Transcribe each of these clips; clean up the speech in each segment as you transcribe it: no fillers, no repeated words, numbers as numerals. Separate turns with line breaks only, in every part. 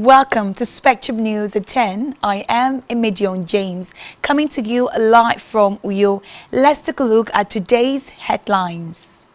Welcome to Spectrum News at 10. I am Imidion James, coming to you live from Uyo. Let's take a look at today's headlines.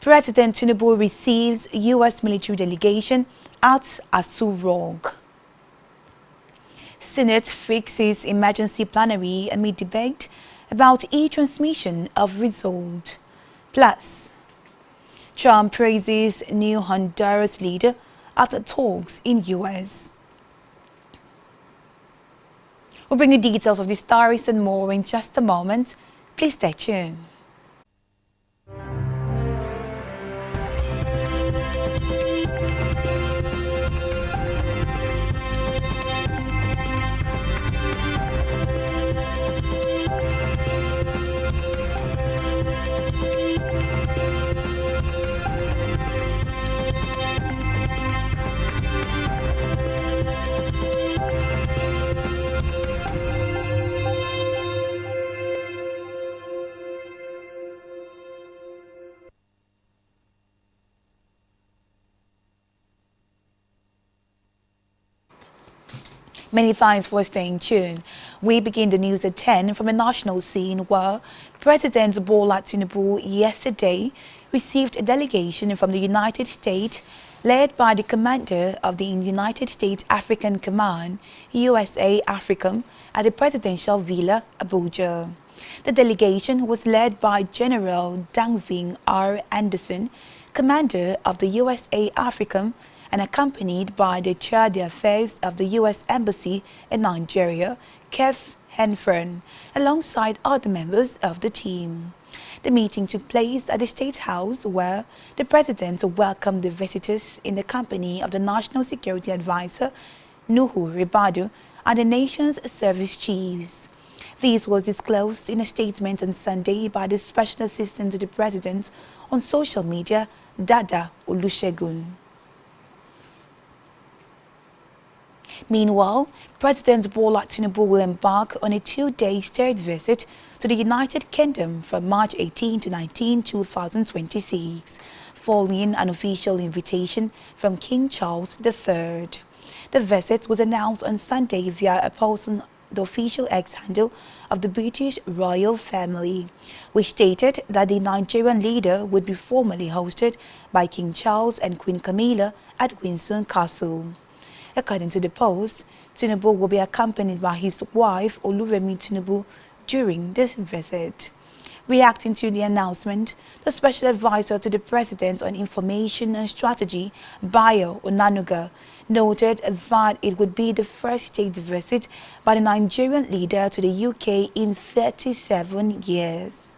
President Tinubu receives U.S. military delegation at Aso Rock. Senate fixes emergency plenary amid debate about e-transmission of result. Plus, Trump praises new Honduras leader after talks in U.S. We'll bring you details of these stories and more in just a moment. Please stay tuned. Many thanks for staying tuned. We begin the news at 10 from a national scene where President Bola Tinubu yesterday received a delegation from the United States led by the commander of the United States African Command, USA AFRICOM, at the Presidential Villa, Abuja. The delegation was led by General Dangvin R. Anderson, commander of the USA AFRICOM, and accompanied by the Chair of Affairs of the U.S. Embassy in Nigeria, Kev Henfern, alongside other members of the team. The meeting took place at the State House, where the President welcomed the visitors in the company of the National Security Advisor, Nuhu Ribadu, and the nation's service chiefs. This was disclosed in a statement on Sunday by the Special Assistant to the President on social media, Dada Olusegun. Meanwhile, President Bola Tinubu will embark on a two-day state visit to the United Kingdom from March 18 to 19, 2026, following an official invitation from King Charles III. The visit was announced on Sunday via a post on the official X handle of the British royal family, which stated that the Nigerian leader would be formally hosted by King Charles and Queen Camilla at Windsor Castle. According to the post, Tinubu will be accompanied by his wife Oluremi Tinubu during this visit. Reacting to the announcement, the Special Advisor to the President on Information and Strategy, Bayo Onanuga, noted that it would be the first state visit by the Nigerian leader to the UK in 37 years.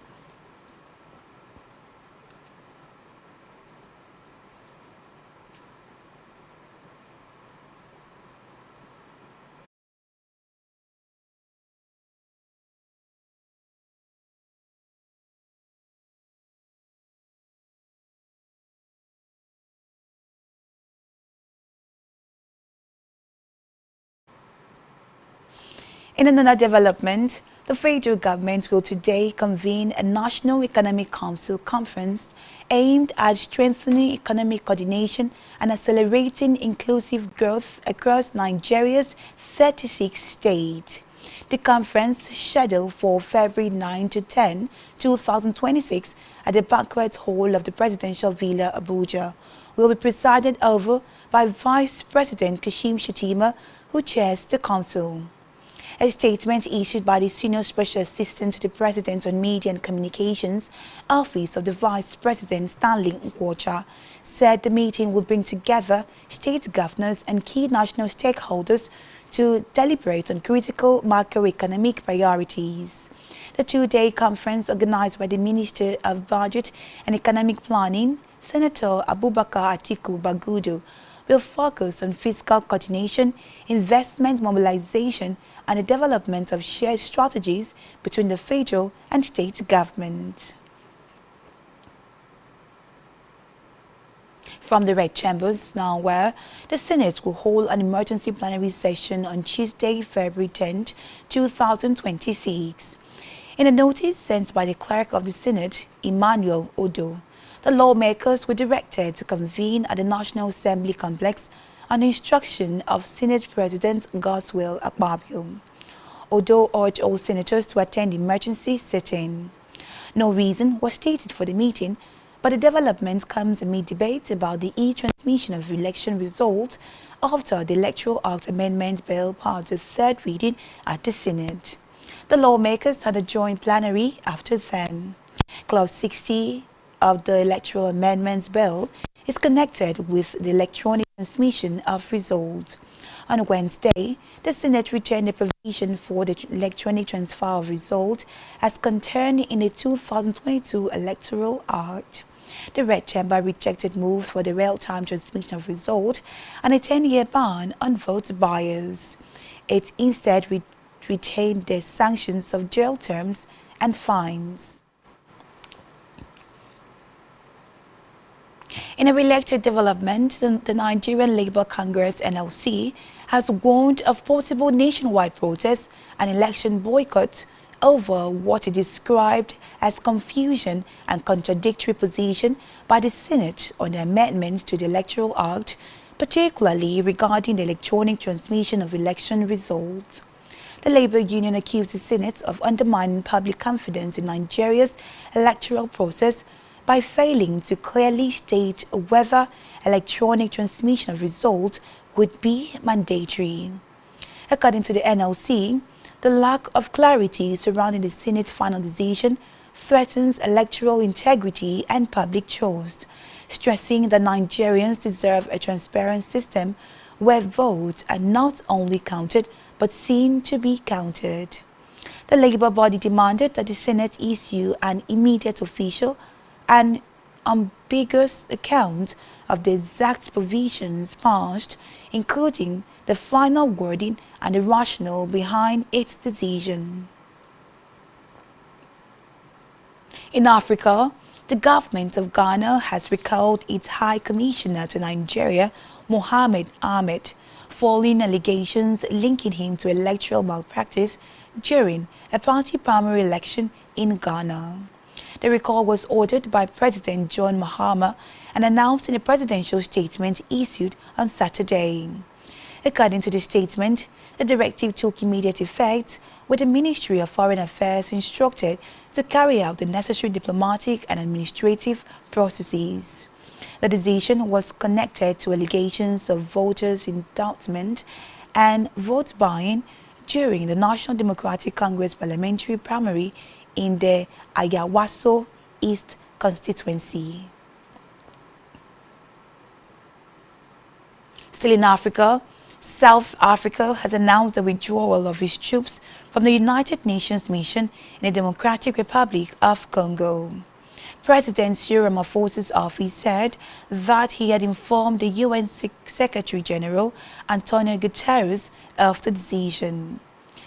In another development, the federal government will today convene a National Economic Council conference aimed at strengthening economic coordination and accelerating inclusive growth across Nigeria's 36 states. The conference, scheduled for February 9 to 10, 2026, at the banquet hall of the Presidential Villa, Abuja, will be presided over by Vice President Kashim Shettima, who chairs the council. A statement issued by the Senior Special Assistant to the President on Media and Communications, Office of the Vice President Stanley Nkwocha, said the meeting will bring together state governors and key national stakeholders to deliberate on critical macroeconomic priorities. The two-day conference, organized by the Minister of Budget and Economic Planning, Senator Abubakar Atiku Bagudu, will focus on fiscal coordination, investment mobilization, and the development of shared strategies between the federal and state government. From the Red Chambers now, where the Senate will hold an emergency plenary session on Tuesday, February 10, 2026. In a notice sent by the Clerk of the Senate, Emmanuel Odo, the lawmakers were directed to convene at the National Assembly complex on instruction of Senate President Godswill Akpabio. Odo urged all senators to attend the emergency sitting. No reason was stated for the meeting, but the development comes amid debate about the e-transmission of election results after the Electoral Act Amendment Bill passed the third reading at the Senate. The lawmakers had a joint plenary after then. Clause 60 of the Electoral Amendments Bill is connected with the electronic transmission of results. On Wednesday, the Senate returned a provision for the electronic transfer of results as contained in the 2022 Electoral Act. The Red Chamber rejected moves for the real-time transmission of results and a 10-year ban on vote buyers. It instead retained the sanctions of jail terms and fines. In a related development, the Nigerian Labour Congress (NLC) has warned of possible nationwide protests and election boycotts over what it described as confusion and contradictory position by the Senate on the amendment to the Electoral Act, particularly regarding the electronic transmission of election results. The Labour Union accused the Senate of undermining public confidence in Nigeria's electoral process by failing to clearly state whether electronic transmission of results would be mandatory. According to the NLC, the lack of clarity surrounding the Senate final decision threatens electoral integrity and public trust, stressing that Nigerians deserve a transparent system where votes are not only counted but seen to be counted. The Labour body demanded that the Senate issue an immediate official and ambiguous account of the exact provisions passed, including the final wording and the rationale behind its decision. In Africa, the government of Ghana has recalled its High Commissioner to Nigeria, Mohamed Ahmed, following allegations linking him to electoral malpractice during a party primary election in Ghana. The recall was ordered by President John Mahama and announced in a presidential statement issued on Saturday. According to the statement, the directive took immediate effect, with the Ministry of Foreign Affairs instructed to carry out the necessary diplomatic and administrative processes. The decision was connected to allegations of voters' indictment and vote buying during the National Democratic Congress parliamentary primary in the Ayawaso East constituency. Still in Africa, South Africa has announced the withdrawal of its troops from the United Nations mission in the Democratic Republic of Congo. President Cyril Ramaphosa's office said that he had informed the UN Secretary General Antonio Guterres of the decision.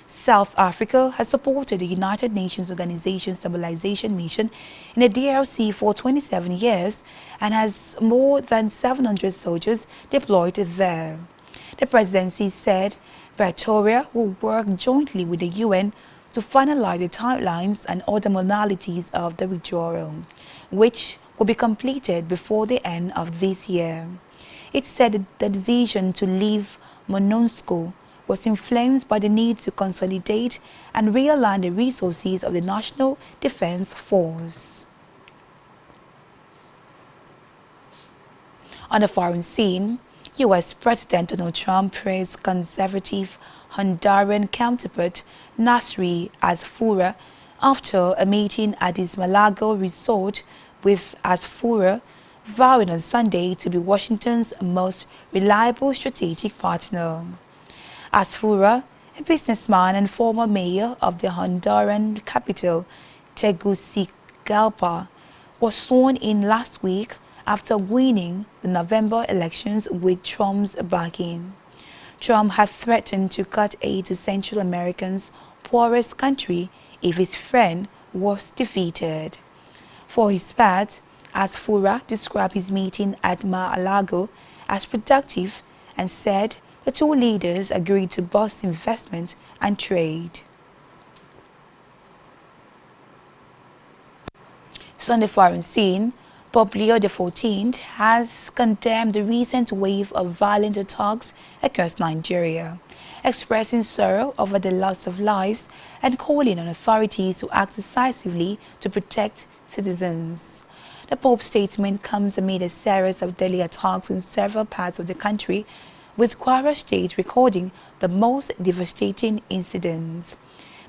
South Africa has supported the United Nations Organization Stabilization Mission in the DRC for 27 years and has more than 700 soldiers deployed there. The presidency said Pretoria will work jointly with the UN to finalize the timelines and other modalities of the withdrawal, which will be completed before the end of this year. It said the decision to leave MONUSCO was influenced by the need to consolidate and realign the resources of the National Defense Force. On the foreign scene, U.S. President Donald Trump praised conservative Honduran counterpart Nasri Asfura after a meeting at his Malago resort with Asfura, vowing on Sunday to be Washington's most reliable strategic partner. Asfura, a businessman and former mayor of the Honduran capital, Tegucigalpa, was sworn in last week after winning the November elections with Trump's backing. Trump had threatened to cut aid to Central America's poorest country if his friend was defeated. For his part, Asfura described his meeting at Mar-a-Lago as productive and said the two leaders agreed to boost investment and trade. So on the foreign scene, Pope Leo XIV has condemned the recent wave of violent attacks across Nigeria, expressing sorrow over the loss of lives and calling on authorities to act decisively to protect citizens. The Pope's statement comes amid a series of deadly attacks in several parts of the country, with Kwara State recording the most devastating incidents.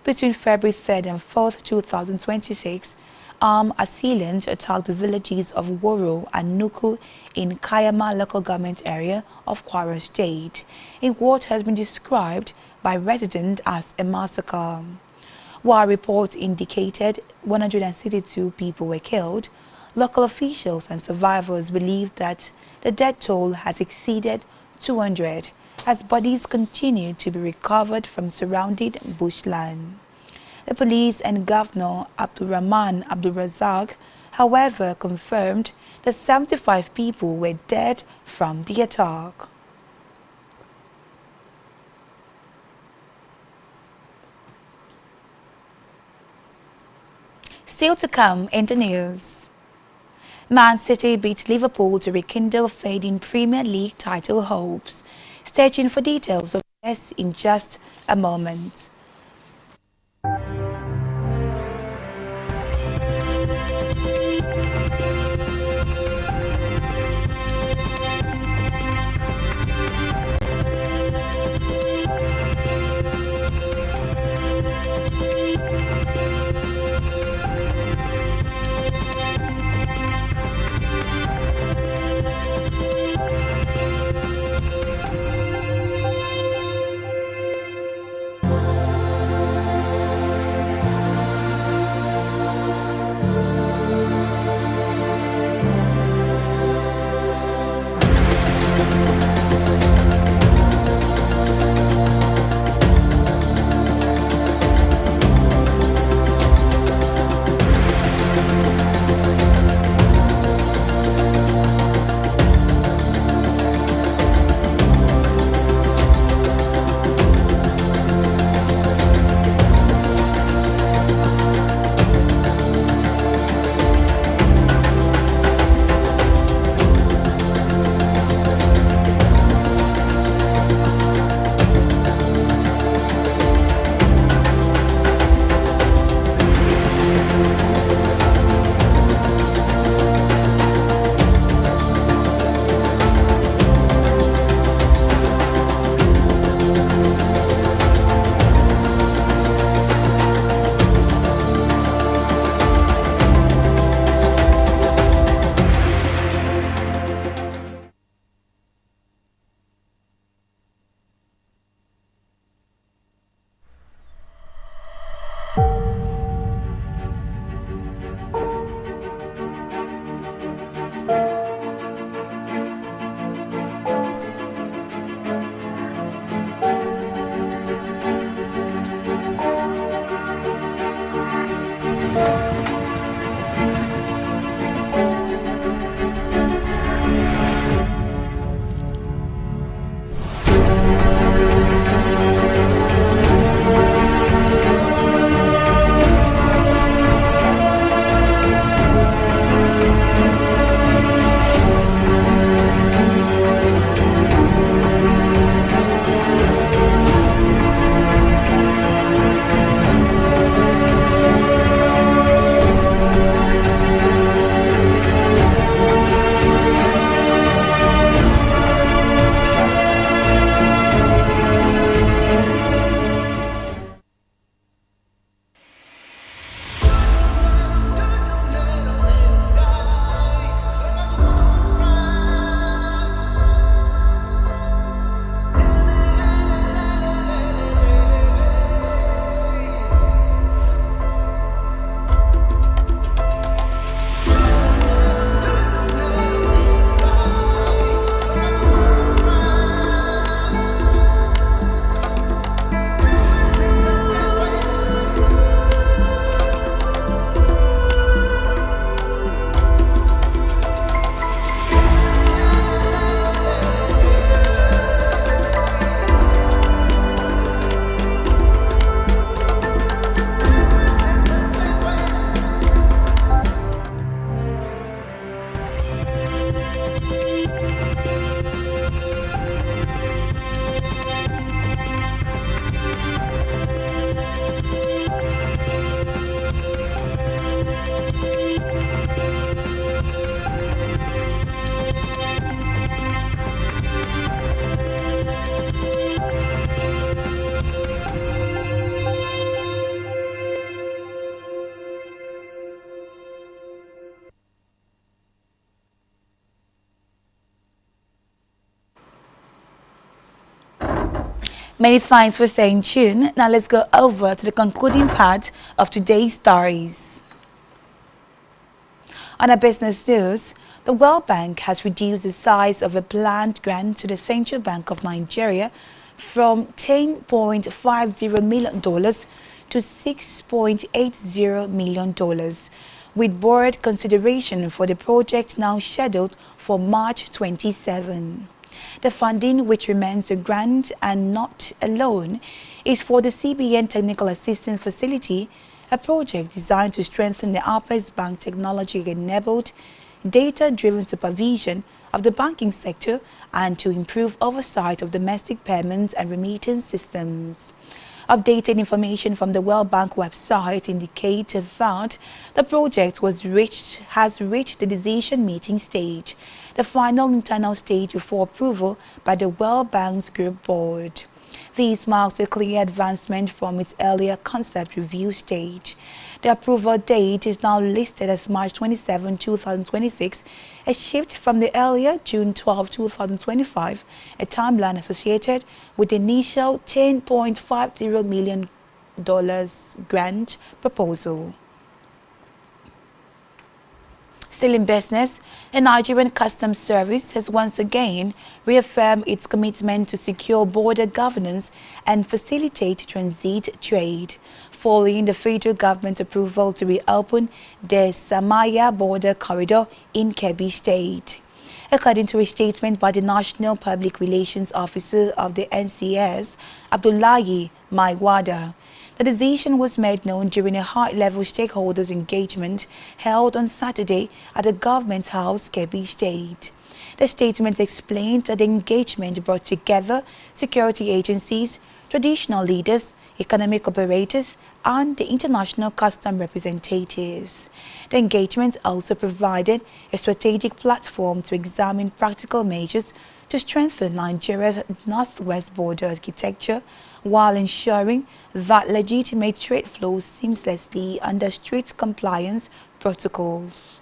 Between February 3rd and 4th, 2026, armed assailants attacked the villages of Woro and Nuku in Kayama local government area of Kwara State, in what has been described by residents as a massacre. While reports indicated 162 people were killed, local officials and survivors believe that the death toll has exceeded 200 as bodies continue to be recovered from surrounding bushland. The police and Governor Abdulrahman Abdulrazak, however, confirmed that 75 people were dead from the attack. Still to come in the news. Man City beat Liverpool to rekindle fading Premier League title hopes. Stay tuned for details of this in just a moment. Many thanks for staying tuned. Now let's go over to the concluding part of today's stories. On our business news, the World Bank has reduced the size of a planned grant to the Central Bank of Nigeria from $10.50 million to $6.80 million, with board consideration for the project now scheduled for March 27. The funding, which remains a grant and not a loan, is for the CBN Technical Assistance Facility, a project designed to strengthen the Apex Bank technology-enabled, data-driven supervision of the banking sector and to improve oversight of domestic payments and remittance systems. Updated information from the World Bank website indicated that the project has reached the decision-making stage, the final internal stage before approval by the World Bank's Group Board. This marks a clear advancement from its earlier concept review stage. The approval date is now listed as March 27, 2026, a shift from the earlier June 12, 2025, a timeline associated with the initial $10.50 million grant proposal. Still in business, the Nigerian Customs Service has once again reaffirmed its commitment to secure border governance and facilitate transit trade, following the federal government approval to reopen the Samaya border corridor in Kebbi State. According to a statement by the National Public Relations Officer of the NCS, Abdullahi Maiwada, the decision was made known during a high-level stakeholders engagement held on Saturday at the Government House, Kebbi State. The statement explained that the engagement brought together security agencies, traditional leaders, economic operators, and the international custom representatives. The engagement also provided a strategic platform to examine practical measures to strengthen Nigeria's northwest border architecture while ensuring that legitimate trade flows seamlessly under strict compliance protocols.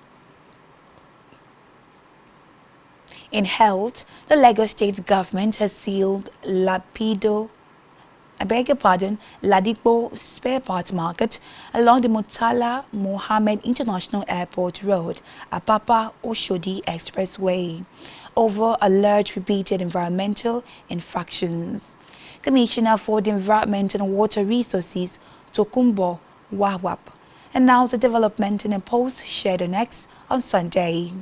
In health, the Lagos State government has sealed Ladipo spare parts market along the Murtala Mohammed International Airport Road, Apapa Oshodi Expressway, over alleged repeated environmental infractions. Commissioner for the Environment and Water Resources, Tokumbo Wahwap, announced the development in a post shared on X on Sunday.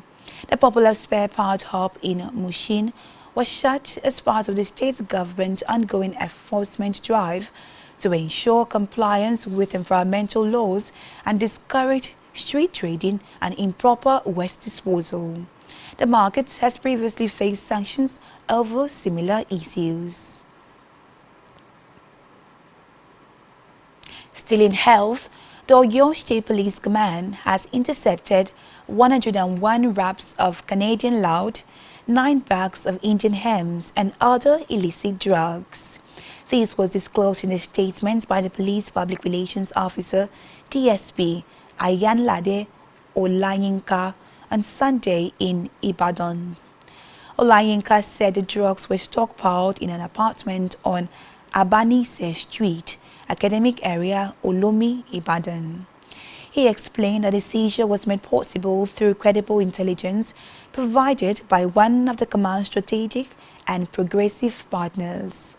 The popular spare part hub in Mushin was shut as part of the state government's ongoing enforcement drive to ensure compliance with environmental laws and discourage street trading and improper waste disposal. The market has previously faced sanctions over similar issues. Still in health, the Oyo State Police Command has intercepted 101 wraps of Canadian loud, 9 bags of Indian hems and other illicit drugs. This was disclosed in a statement by the Police Public Relations Officer, DSP Ayanlade Olayinka, on Sunday in Ibadan. Olayinka said the drugs were stockpiled in an apartment on Abanise Street, Academic Area, Olomi, Ibadan. He explained that the seizure was made possible through credible intelligence provided by one of the command's strategic and progressive partners.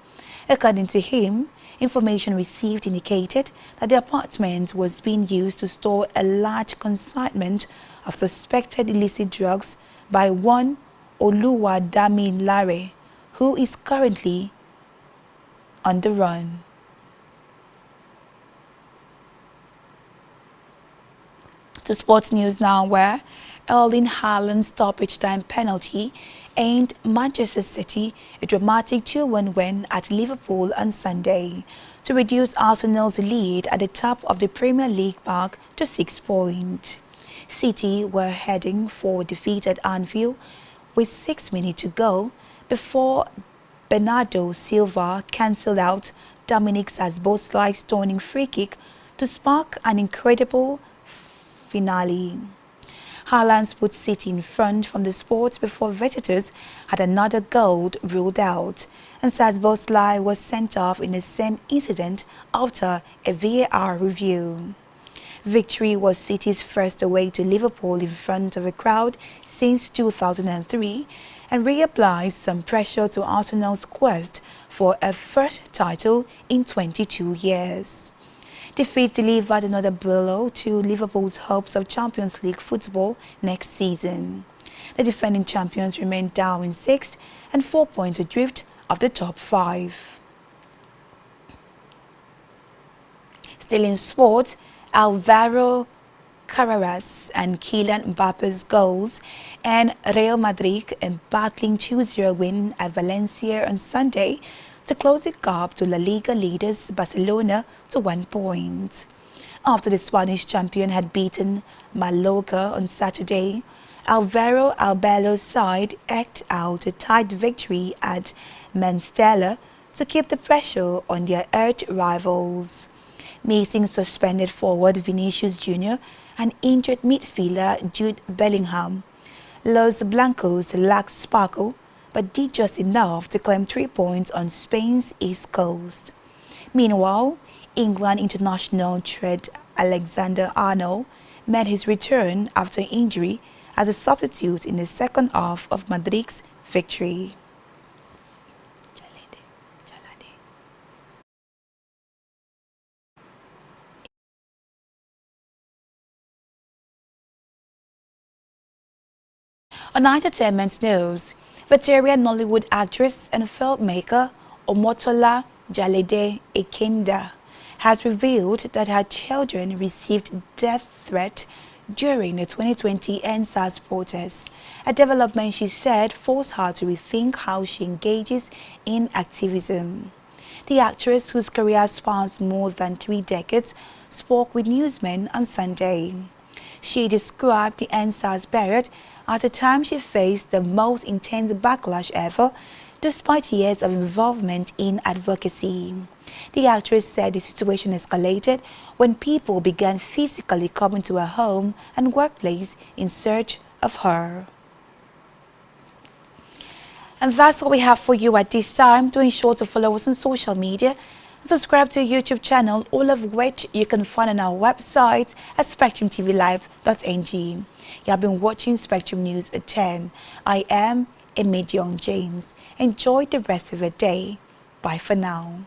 According to him, information received indicated that the apartment was being used to store a large consignment of suspected illicit drugs by one Oluwadamilare, who is currently on the run. To sports news now, where Erling Haaland's stoppage time penalty earned Manchester City a dramatic 2-1 win at Liverpool on Sunday to reduce Arsenal's lead at the top of the Premier League park to 6 points. City were heading for defeat at Anfield with 6 minutes to go before Bernardo Silva cancelled out Dominic Szoboszlai's stunning free kick to spark an incredible finale. Haaland put City in front from the spot before visitors had another goal ruled out, and Szoboszlai was sent off in the same incident after a VAR review. Victory was City's first away to Liverpool in front of a crowd since 2003 and reapplies some pressure to Arsenal's quest for a first title in 22 years. Defeat delivered another blow to Liverpool's hopes of Champions League football next season. The defending champions remain down in 6th and 4 points adrift of the top 5. Still in sport, Alvaro Carreras and Kylian Mbappe's goals and Real Madrid a battling 2-0 win at Valencia on Sunday to close the gap to La Liga leaders Barcelona to 1 point. After the Spanish champion had beaten Mallorca on Saturday, Alvaro Arbelo's side eked out a tight victory at Mestalla to keep the pressure on their arch rivals. Missing suspended forward Vinicius Jr. and injured midfielder Jude Bellingham, Los Blancos lacked sparkle but did just enough to claim 3 points on Spain's East Coast. Meanwhile, England international Trent Alexander-Arnold made his return after injury as a substitute in the second half of Madrid's victory. On entertainment news, veteran Nollywood actress and filmmaker Omotola Jalede Ekenda has revealed that her children received death threats during the 2020 EndSARS protests, a development she said forced her to rethink how she engages in activism. The actress, whose career spans more than 3 decades, spoke with newsmen on Sunday. She described the EndSARS period as a time she faced the most intense backlash ever, despite years of involvement in advocacy. The actress said the situation escalated when people began physically coming to her home and workplace in search of her. And that's all we have for you at this time. Do ensure to follow us on social media and subscribe to our YouTube channel, all of which you can find on our website at spectrumtvlive.ng. You have been watching Spectrum News at 10. I am Emedion James. Enjoy the rest of your day. Bye for now.